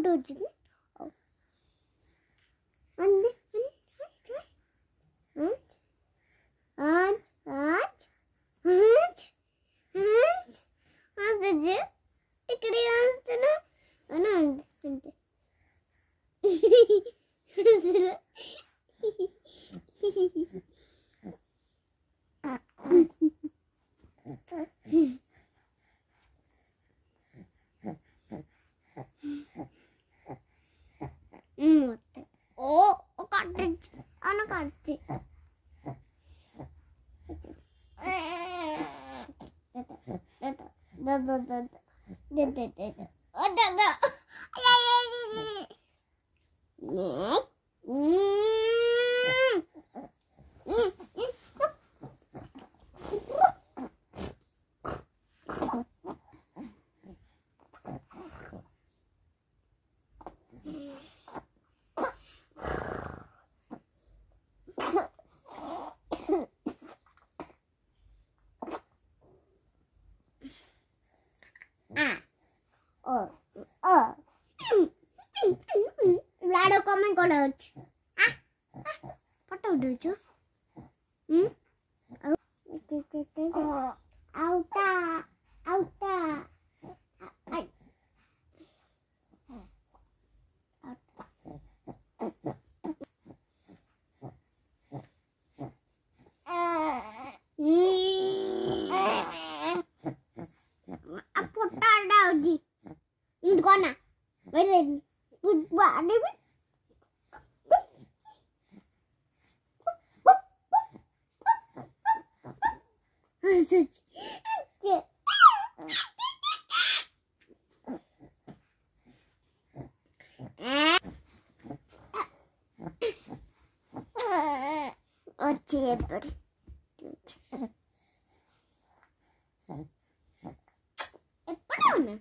उठुची अंदे आज आज आज आज आज जे इकडे आज ना ना अंदे ओ काटच आना काटची लाडो कमेंट करो फोटो उठो आउटा आउटा फोटो डाउजी इनको ना वैसे बाड़े में अच्छे बड़े पढ़ो ना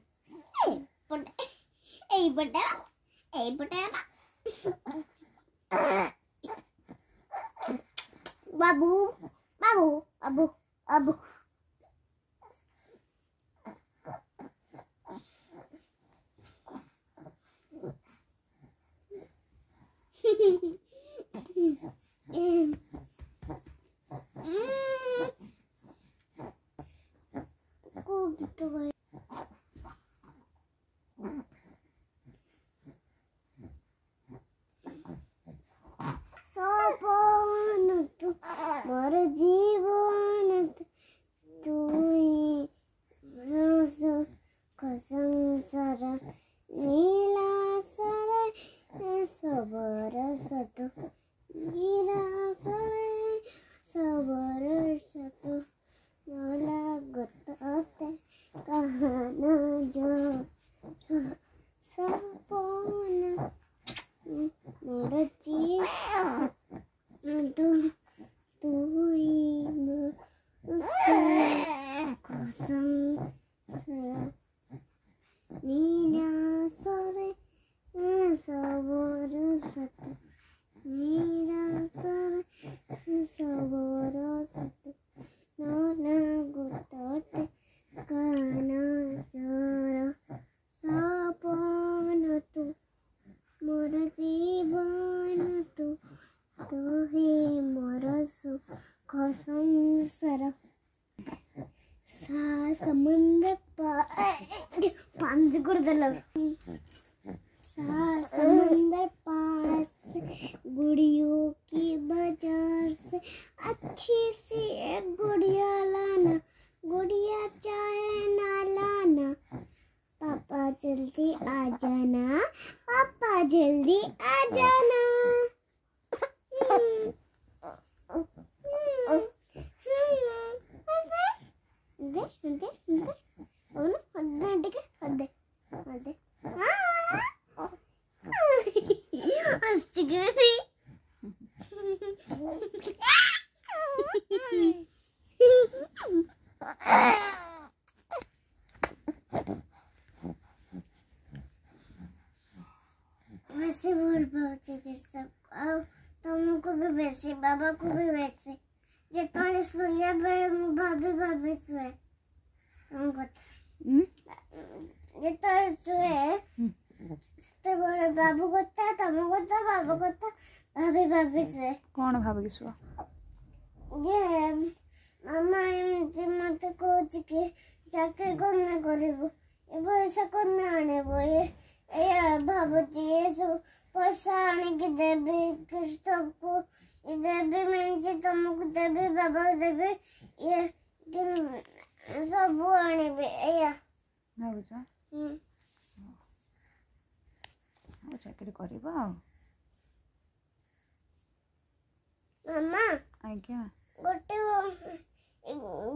बड़ा बाबू बाबू अबू अबू मोर जीवन तुई संसार नीला सर सबर सत नीला सर सबर सत मला गोटे कहना जो सपन मोर जीवन तुई नीला सरे सबर सत नीला सरे सबर सत नाना गोटे काना चर सपन तू मोर जीवन तू हे मोर सुख संसार सा समुद्र पांच गुड़दल सा समुद्र पास गुड़ियों की बाजार से अच्छी सी एक गुड़िया लाना गुड़िया चाहे ना लाना पापा जल्दी आ जाना पापा जल्दी आ जाना वैसे बोल पाओ सब तुमको भी वैसे बाबा को भी वैसे जे तोले सोया भाभी भाभी सोए हमको जे तोले सोए तो बड़े बाबू करता तुम करता बाबू करता भाभी भाभी से कौन भाभी शुआ ये मामा एमती मत कौच के चाकरी करने करिबो ए पैसा करने आनेबो ये भाबुची ये सब पैसा आने के देबी कि सबको ये देबी मैं तुमको देबी बाबा देबी ये सब आनेबे या भाବୁଛ ଚାକିରି କରିବ ଆଉ मामा ଆଜ୍ଞା गोटे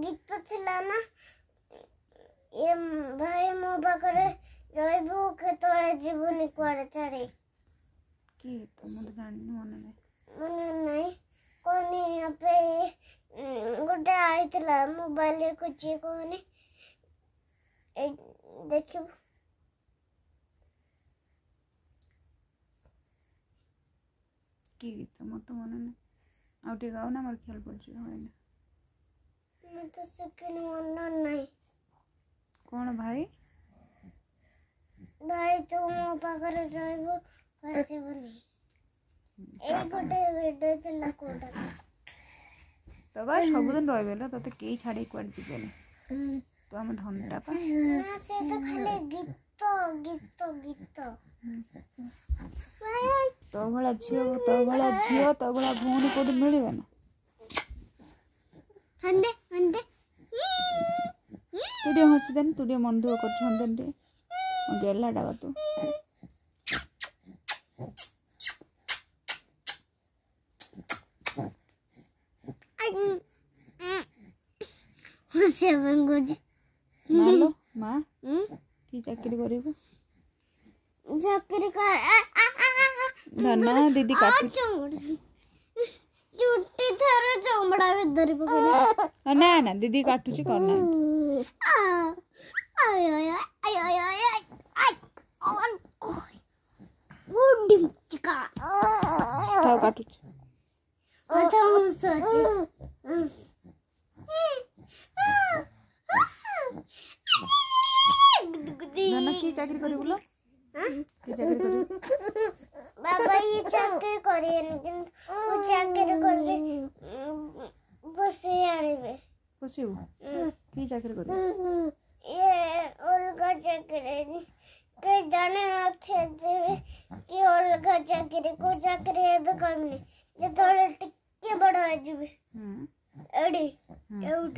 गीत थिला ना ये भाई मो पाखरे रहिबो केतळे जीवनी कुआडे छाड़ी କି ତ ମୁଁ ତ ଜାଣିନି ମନେ ନାହିଁ मने नहीं कोनी पे गोटे आइतला मोबाइल कुछ कोनी देखिबो କି ଗୀତ ମୋତେ ମନେ ନାହିଁ ଆଉ ଟିକେ ଗାଉ ନା ମୋର ଖିଆଲ ପଡ଼ିଯିବ ଭାଇନା मैं तो सेकंड मन नहीं କ'ଣ ଭାଇ भाई तो मो पाखरे रहिबो करथिबनी ए गोटे वीडियो थिला कोडा ତ ବା ସବୁଦିନ ରହିବେ ଲୋ ତତେ କେହି ଛାଡ଼ିକି କୁଆଡ଼େ ଯିବେନି ତୁ ଆମ ଧନଟା ପା ना से तो खाली गीत गीत गीत ତୋ ଭଳିଆ ଝିଅ ତୋ ଭଳିଆ ଭଉଣୀ କୋଉଠି ମିଳିବେ ନା हंडे हंडे ତୁ ଟିକେ ହସିଦେନି ତୁ ଟିକେ ମନ ଦୁଃଖ କରୁଛୁ ହନ୍ଦେନି ଟିକେ ମୋ ଗେଲାଟା ବା ତୁ सेवन गुज ମାଲୋ ମା କି ଚାକିରି କରିବୁ चाकरी कर ଧନ ଦିଦି କାଟୁଛି चुट्टी थर चमड़ा भी धरी पकड़ ନା ନା ଦିଦି କାଟୁଛି କରନା आय आय आय आय आय आय और गुड चिका ଥାଉ କାଟୁଛି और तुम सोच ଧନ କି ଚାକିରି କରିବୁ ଲୋ କି ଚାକିରି କରିବୁ बाबा ये चाकरी करिए किंतु वो चाकरी कर बसे आने ପୋଷିବୁ କି ଚାକିରି କରିବୁ ये अलगा चाकरी के जाने नथे जे कि अलगा चाकरी को चाकरी एबे करनी जे तोले टिके बड़ हो जिबे एडी एउठ